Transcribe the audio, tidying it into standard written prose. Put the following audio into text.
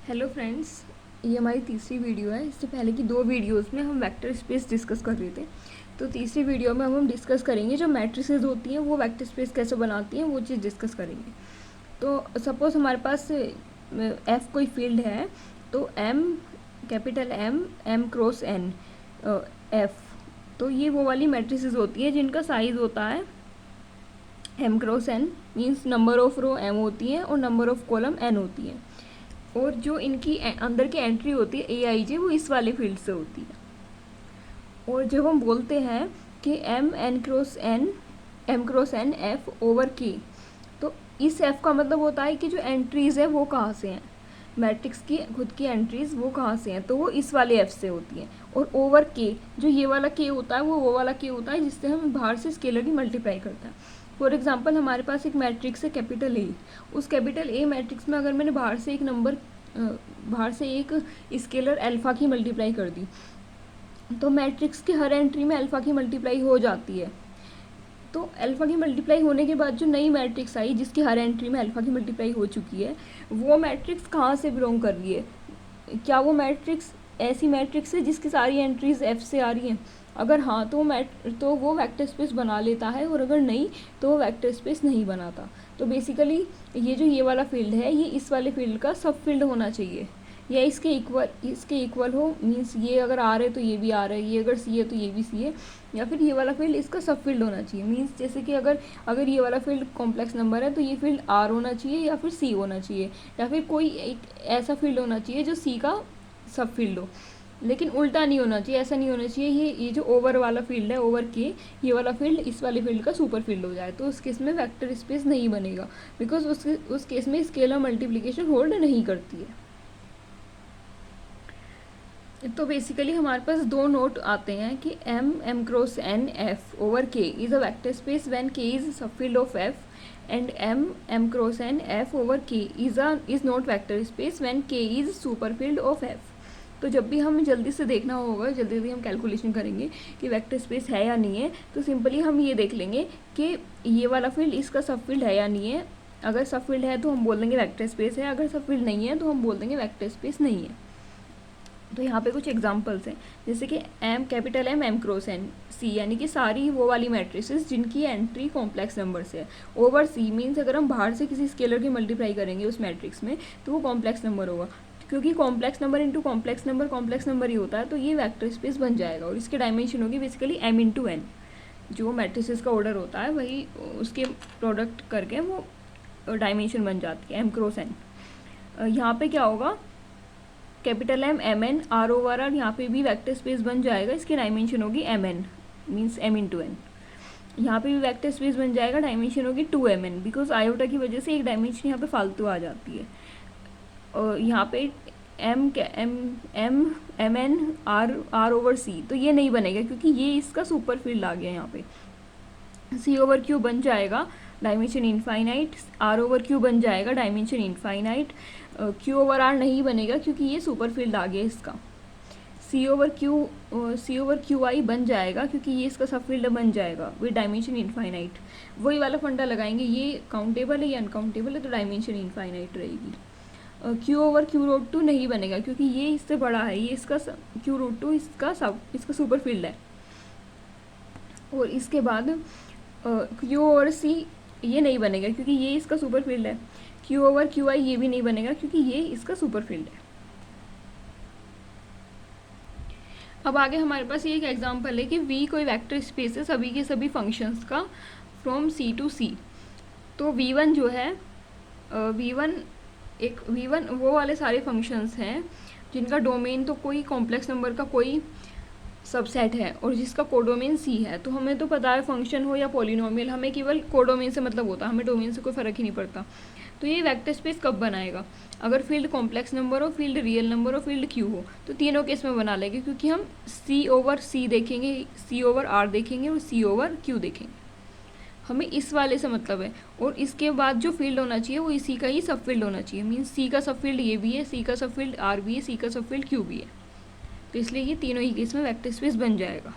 Hello friends, ये हमारी तीसरी वीडियो है। इससे पहले की दो वीडियोस में हम वेक्टर स्पेस डिस्कस कर रहे थे। तो तीसरी वीडियो में हम डिस्कस करेंगे जो मैट्रिसेस होती हैं वो वेक्टर स्पेस कैसे बनाती हैं, वो चीज़ डिस्कस करेंगे। तो सपोज़ हमारे पास एफ कोई फील्ड है, तो M, capital M cross N, F, तो ये वो वाली मैट्रिसेस होती हैं जिनका साइज़ होता है M cross N, means number of row M होती हैं और नंबर ऑफ कॉलम एन होती हैं। और जो इनकी अंदर की एंट्री होती है ए आई जे, वो इस वाले फील्ड से होती है। और जब हम बोलते हैं कि M cross N F over K, तो इस एफ का मतलब होता है कि जो एंट्रीज़ है वो कहाँ से हैं, मैट्रिक्स की खुद की एंट्रीज़ वो कहाँ से हैं, तो वो इस वाले एफ से होती हैं। और ओवर के, जो ये वाला के होता है वो वाला के होता है जिससे हम बाहर से स्केलर की मल्टीप्लाई करते हैं। फॉर एग्जाम्पल हमारे पास एक मैट्रिक्स है कैपिटल ए, उस कैपिटल ए मैट्रिक्स में अगर मैंने बाहर से एक स्केलर अल्फ़ा की मल्टीप्लाई कर दी, तो मैट्रिक्स की हर एंट्री में अल्फ़ा की मल्टीप्लाई हो जाती है। तो अल्फ़ा की मल्टीप्लाई होने के बाद जो नई मैट्रिक्स आई जिसकी हर एंट्री में अल्फ़ा की मल्टीप्लाई हो चुकी है, वो मैट्रिक्स कहाँ से बिलोंग कर रही है? क्या वो मैट्रिक्स ऐसी मैट्रिक्स है जिसकी सारी एंट्रीज एफ से आ रही हैं? अगर हाँ, तो वो वेक्टर स्पेस बना लेता है, और अगर नहीं तो वो वेक्टर स्पेस नहीं बनाता। तो बेसिकली ये जो ये वाला फील्ड है, ये इस वाले फील्ड का सब फील्ड होना चाहिए, या इसके इक्वल हो। मीन्स ये अगर आर है तो ये भी आर है, ये अगर सी है तो ये भी सी है, या फिर ये वाला फील्ड इसका सब फील्ड होना चाहिए। मीन्स जैसे कि अगर ये वाला फील्ड कॉम्प्लेक्स नंबर है तो ये फील्ड आर होना चाहिए, या फिर सी होना चाहिए, या फिर कोई एक ऐसा फील्ड होना चाहिए जो सी का सब फील्ड हो। लेकिन उल्टा नहीं होना चाहिए, ऐसा नहीं होना चाहिए ये जो ओवर वाला फील्ड है, ओवर के, ये वाला फील्ड इस वाले फील्ड का सुपर फील्ड हो जाए, तो उस केस में वेक्टर स्पेस नहीं बनेगा, बिकॉज उस केस में स्केलर मल्टीप्लिकेशन होल्ड नहीं करती है। तो बेसिकली हमारे पास दो नोट आते हैं कि M cross N F over K is a vector space when K is sub field of F, and M cross N F over K is not vector space when K is super field of F. तो जब भी हमें जल्दी से देखना होगा, जल्दी हम कैलकुलेशन करेंगे कि वेक्टर स्पेस है या नहीं है, तो सिंपली हम ये देख लेंगे कि ये वाला फील्ड इसका सब फील्ड है या नहीं है। अगर सब फील्ड है तो हम बोल देंगे वेक्टर स्पेस है, अगर सब फील्ड नहीं है तो हम बोल देंगे वेक्टर स्पेस नहीं है। तो यहाँ पे कुछ एग्जांपल्स हैं, जैसे कि capital M cross N C, यानी कि सारी वो वाली मैट्रिसेस जिनकी एंट्री कॉम्प्लेक्स नंबर से है। ओवर सी मीन्स अगर हम बाहर से किसी स्केलर की मल्टीप्लाई करेंगे उस मैट्रिक्स में, तो वो कॉम्प्लेक्स नंबर होगा, क्योंकि complex number into complex number ही होता है, तो ये वेक्टर स्पेस बन जाएगा। और इसके डायमेंशन होगी बेसिकली एम इंटू एन, जो मैट्रिसेस का ऑर्डर होता है वही उसके प्रोडक्ट करके वो डायमेंशन बन जाती है एम क्रॉस एन। यहाँ पे क्या होगा, capital M N R over R, यहाँ पे भी वेक्टर स्पेस बन जाएगा, इसकी डायमेंशन होगी M N, means M into N. यहाँ पे भी वेक्टर स्पेस बन जाएगा, डायमेंशन होगी 2mn, बिकॉज आयोटा की वजह से एक डायमेंशन यहाँ पे फालतू आ जाती है। और यहाँ पे एम एन आर ओवर सी, तो ये नहीं बनेगा क्योंकि ये इसका सुपर फील्ड आ गया। यहाँ पे सी ओवर क्यू बन जाएगा, dimension infinite, R over Q बन जाएगा, dimension infinite, Q over R नहीं बनेगा क्योंकि ये सुपर फील्ड आ गया इसका। सी ओवर क्यू आई बन जाएगा क्योंकि ये इसका सब फील्ड बन जाएगा विद डायमेंशन इनफाइनाइट। वही वाला फंडा लगाएंगे, ये काउंटेबल है या अनकाउंटेबल है, तो डायमेंशन इनफाइनाइट रहेगी। क्यू ओवर क्यू रूट 2 नहीं बनेगा क्योंकि ये इससे बड़ा है, ये इसका क्यू रूट 2 इसका सुपर फील्ड है। और इसके बाद क्यू ओवर सी ये नहीं बनेगा क्योंकि ये इसका सुपर फील्ड है। क्यू ओवर क्यू आई ये भी नहीं बनेगा क्योंकि ये इसका सुपर फील्ड है। अब आगे हमारे पास ये एक एग्जांपल है कि V कोई वेक्टर स्पेस है सभी के सभी फंक्शंस का फ्रॉम C टू C। तो V1 जो है, V1 वो वाले सारे फंक्शंस हैं जिनका डोमेन तो कोई कॉम्प्लेक्स नंबर का कोई सबसेट है और जिसका कोडोमेन C है। तो हमें तो पता है फंक्शन हो या पॉलिनोमियल, हमें केवल कोडोमेन से मतलब होता है, हमें डोमेन से कोई फ़र्क ही नहीं पड़ता। तो ये वेक्टर स्पेस कब बनाएगा, अगर फील्ड कॉम्प्लेक्स नंबर हो, फील्ड रियल नंबर हो, फील्ड क्यू हो, तो तीनों केस में बना लेंगे क्योंकि हम C ओवर C देखेंगे, C ओवर R देखेंगे और C ओवर Q देखेंगे। हमें इस वाले से मतलब है। और इसके बाद जो फील्ड होना चाहिए वो इसी का ही सब फील्ड होना चाहिए, मीन्स C का सब फील्ड ये भी है, C का सब फील्ड R भी है, C का सब फील्ड Q भी है। तो इसलिए ये तीनों ही केस में वेक्टर स्पेस बन जाएगा।